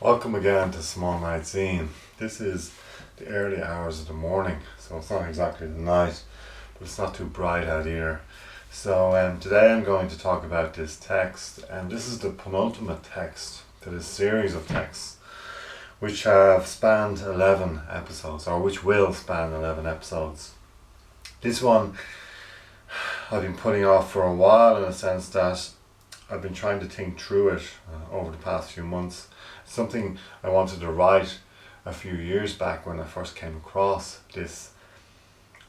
Welcome again to Small Night Zine. This is the early hours of the morning, so it's not exactly the night, but it's not too bright out either. So today I'm going to talk about this text, and this is the penultimate text to this series of texts, which have spanned 11 episodes, or which will span 11 episodes. This one I've been putting off for a while, in a sense that I've been trying to think through it over the past few months. Something I wanted to write a few years back when I first came across this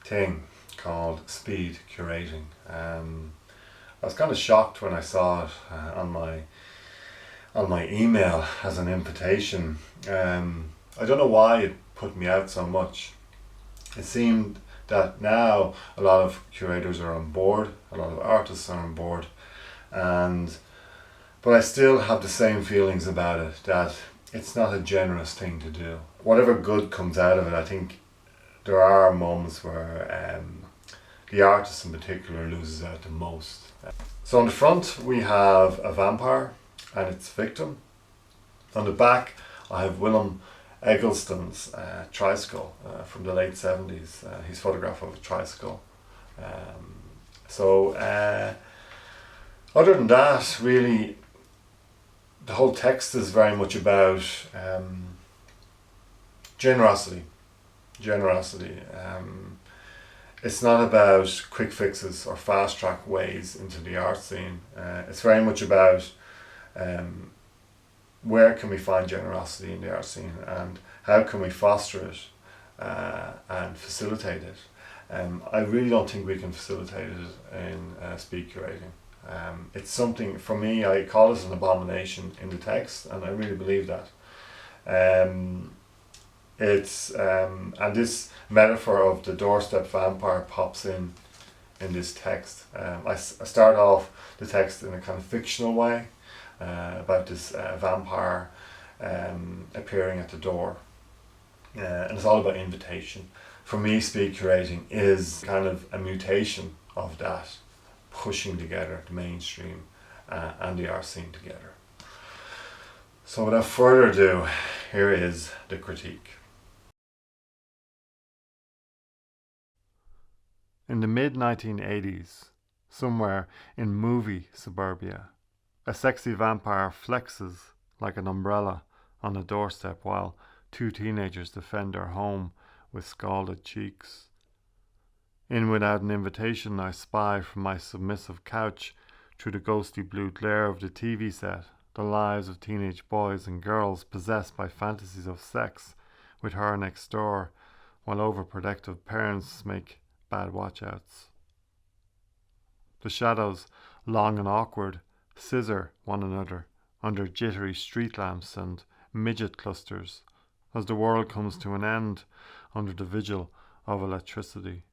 thing called Speed Curating. I was kind of shocked when I saw it on my email as an invitation. I don't know why it put me out so much. It seemed that now a lot of curators are on board, a lot of artists are on board, but I still have the same feelings about it, that it's not a generous thing to do. Whatever good comes out of it, I think there are moments where the artist in particular loses out the most. So on the front we have a vampire and its victim. On the back I have Willem Eggleston's tricycle from the late 70s, his photograph of a tricycle. Other than that, really, the whole text is very much about generosity. It's not about quick fixes or fast track ways into the art scene. It's very much about where can we find generosity in the art scene, and how can we foster it and facilitate it. I really don't think we can facilitate it in speed curating. It's something, for me, I call it an abomination in the text, and I really believe that. And this metaphor of the doorstep vampire pops in this text. I start off the text in a kind of fictional way about this vampire appearing at the door, and it's all about invitation. For me, speed curating is kind of a mutation of that, pushing together the mainstream and the art scene together. So without further ado, here is the critique. In the mid-1980s, somewhere in movie suburbia, a sexy vampire flexes like an umbrella on a doorstep while two teenagers defend their home with scalded cheeks. In without an invitation, I spy from my submissive couch through the ghostly blue glare of the TV set the lives of teenage boys and girls possessed by fantasies of sex with her next door, while overprotective parents make bad watchouts. The shadows, long and awkward, scissor one another under jittery street lamps and midget clusters as the world comes to an end under the vigil of electricity.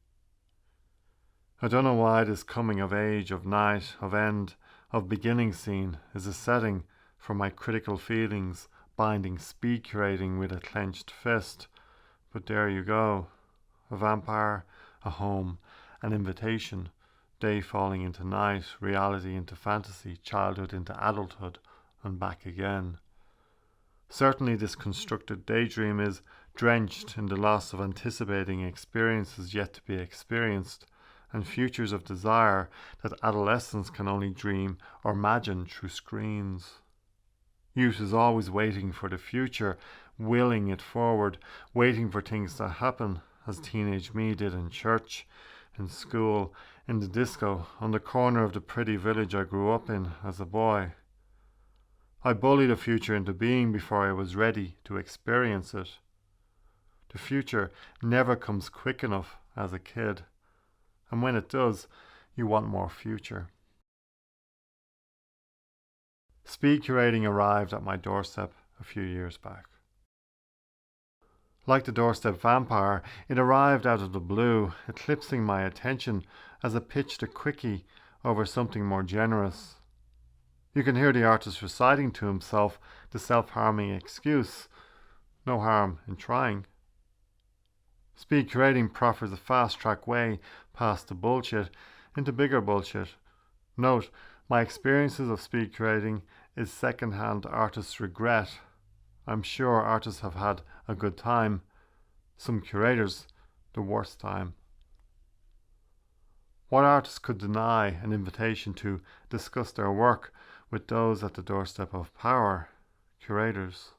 I don't know why this coming of age, of night, of end, of beginning scene is a setting for my critical feelings, binding speed curating with a clenched fist. But there you go. A vampire, a home, an invitation, day falling into night, reality into fantasy, childhood into adulthood, and back again. Certainly this constructed daydream is drenched in the loss of anticipating experiences yet to be experienced, and futures of desire that adolescents can only dream or imagine through screens. Youth is always waiting for the future, willing it forward, waiting for things to happen, as teenage me did in church, in school, in the disco, on the corner of the pretty village I grew up in as a boy. I bullied the future into being before I was ready to experience it. The future never comes quick enough as a kid. And when it does, you want more future. Speed curating arrived at my doorstep a few years back. Like the doorstep vampire, it arrived out of the blue, eclipsing my attention as it pitched a quickie over something more generous. You can hear the artist reciting to himself the self-harming excuse, no harm in trying. Speed curating proffers a fast-track way past the bullshit into bigger bullshit. Note, my experiences of speed curating is second-hand artist's regret I'm sure artists have had a good time, some curators the worst time. What artist could deny an invitation to discuss their work with those at the doorstep of power? Curators.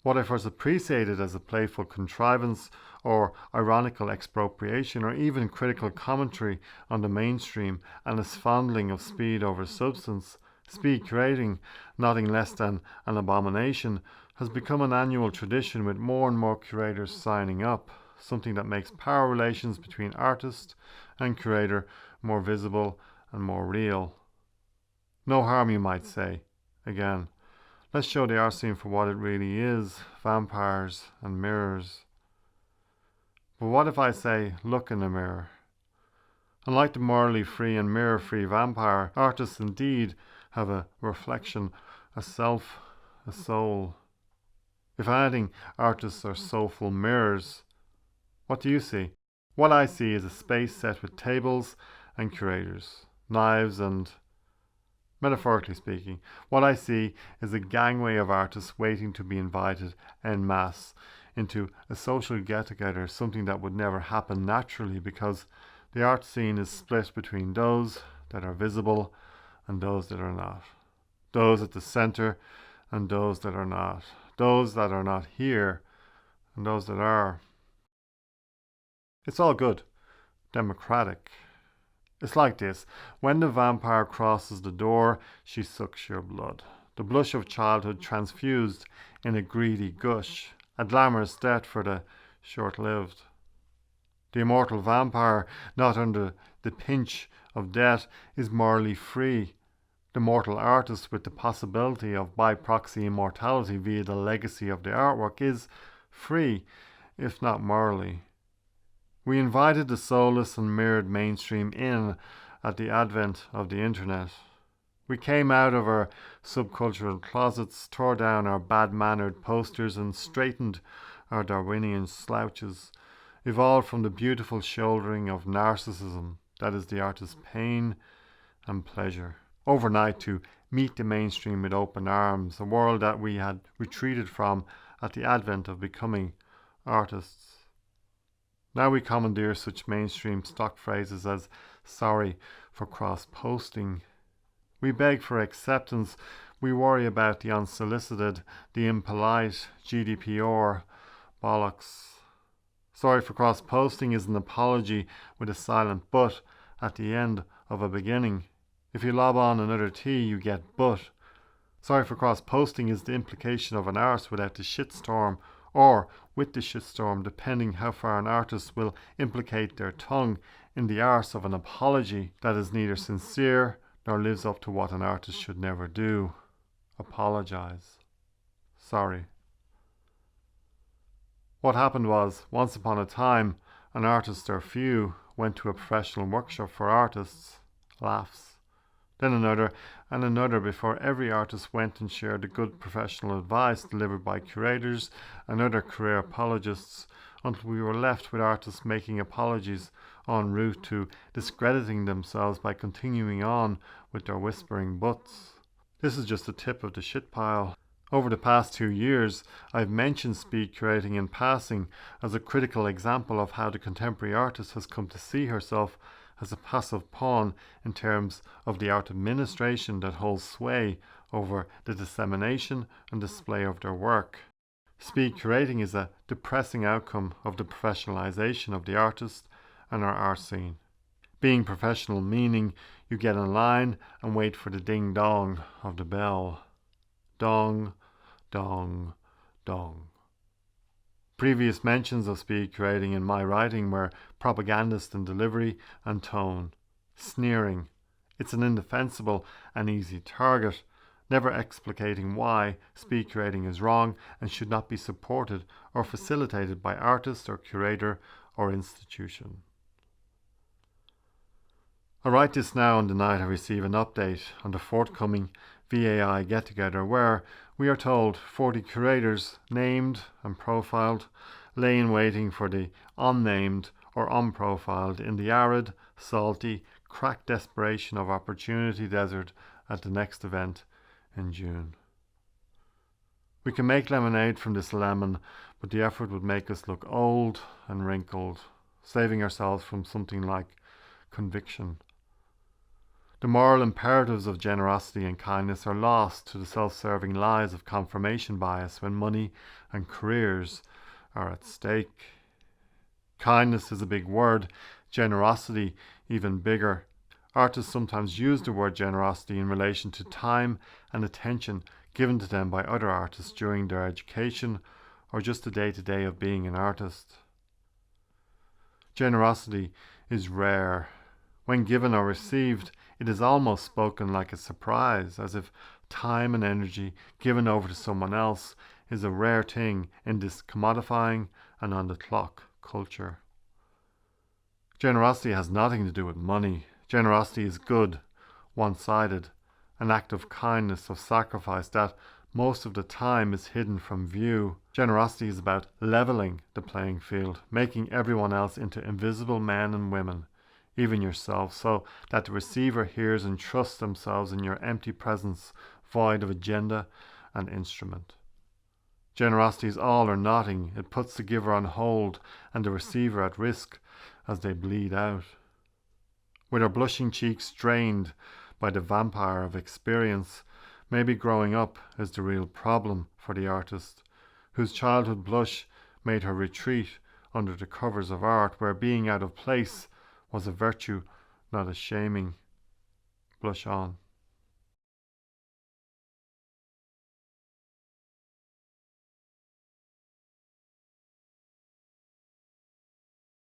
What if it was appreciated as a playful contrivance or ironical expropriation or even critical commentary on the mainstream and its fondling of speed over substance? Speed curating, nothing less than an abomination, has become an annual tradition with more and more curators signing up, something that makes power relations between artist and curator more visible and more real. No harm, you might say. Again, let's show the art scene for what it really is, vampires and mirrors. But what if I say, look in the mirror? Unlike the morally free and mirror-free vampire, artists indeed have a reflection, a self, a soul. If anything, artists are soulful mirrors. What do you see? What I see is a space set with tables and curators, knives and... Metaphorically speaking, what I see is a gangway of artists waiting to be invited en masse into a social get-together, something that would never happen naturally because the art scene is split between those that are visible and those that are not. Those at the centre and those that are not. Those that are not here and those that are. It's all good. Democratic. It's like this. When the vampire crosses the door, she sucks your blood. The blush of childhood transfused in a greedy gush. A glamorous death for the short-lived. The immortal vampire, not under the pinch of death, is morally free. The mortal artist, with the possibility of by proxy immortality via the legacy of the artwork, is free, if not morally. We invited the soulless and mirrored mainstream in at the advent of the internet. We came out of our subcultural closets, tore down our bad-mannered posters and straightened our Darwinian slouches, evolved from the beautiful shouldering of narcissism that is the artist's pain and pleasure, overnight to meet the mainstream with open arms, a world that we had retreated from at the advent of becoming artists. Now we commandeer such mainstream stock phrases as sorry for cross-posting. We beg for acceptance. We worry about the unsolicited, the impolite, GDPR bollocks. Sorry for cross-posting is an apology with a silent but at the end of a beginning. If you lob on another T, you get but. Sorry for cross-posting is the implication of an arse without the shitstorm, or with the shitstorm, depending how far an artist will implicate their tongue in the arse of an apology that is neither sincere nor lives up to what an artist should never do. Apologize. Sorry. What happened was, once upon a time, an artist or few went to a professional workshop for artists. Laughs. Then another and another before every artist went and shared the good professional advice delivered by curators and other career apologists until we were left with artists making apologies en route to discrediting themselves by continuing on with their whispering buts. This is just the tip of the shit pile. Over the past 2 years, I've mentioned speed curating in passing as a critical example of how the contemporary artist has come to see herself as a passive pawn in terms of the art administration that holds sway over the dissemination and display of their work. Speed curating is a depressing outcome of the professionalization of the artist and our art scene. Being professional meaning you get in line and wait for the ding-dong of the bell. Dong, dong, dong. Previous mentions of speed curating in my writing were propagandist in delivery and tone. Sneering. It's an indefensible and easy target, never explicating why speed curating is wrong and should not be supported or facilitated by artist or curator or institution. I write this now on the night I receive an update on the forthcoming VAI get-together where we are told 40 curators, named and profiled, lay in waiting for the unnamed or unprofiled in the arid, salty, cracked desperation of opportunity desert at the next event in June. We can make lemonade from this lemon, but the effort would make us look old and wrinkled, saving ourselves from something like conviction. The moral imperatives of generosity and kindness are lost to the self-serving lies of confirmation bias when money and careers are at stake. Kindness is a big word, generosity even bigger. Artists sometimes use the word generosity in relation to time and attention given to them by other artists during their education or just the day-to-day of being an artist. Generosity is rare. When given or received, it is almost spoken like a surprise, as if time and energy given over to someone else is a rare thing in this commodifying and on-the-clock culture. Generosity has nothing to do with money. Generosity is good, one-sided, an act of kindness, of sacrifice that most of the time is hidden from view. Generosity is about leveling the playing field, making everyone else into invisible men and women, even yourself, so that the receiver hears and trusts themselves in your empty presence, void of agenda and instrument. Generosity is all or nothing. It puts the giver on hold and the receiver at risk as they bleed out. With our blushing cheeks drained by the vampire of experience, maybe growing up is the real problem for the artist, whose childhood blush made her retreat under the covers of art where being out of place was a virtue, not a shaming. Blush on.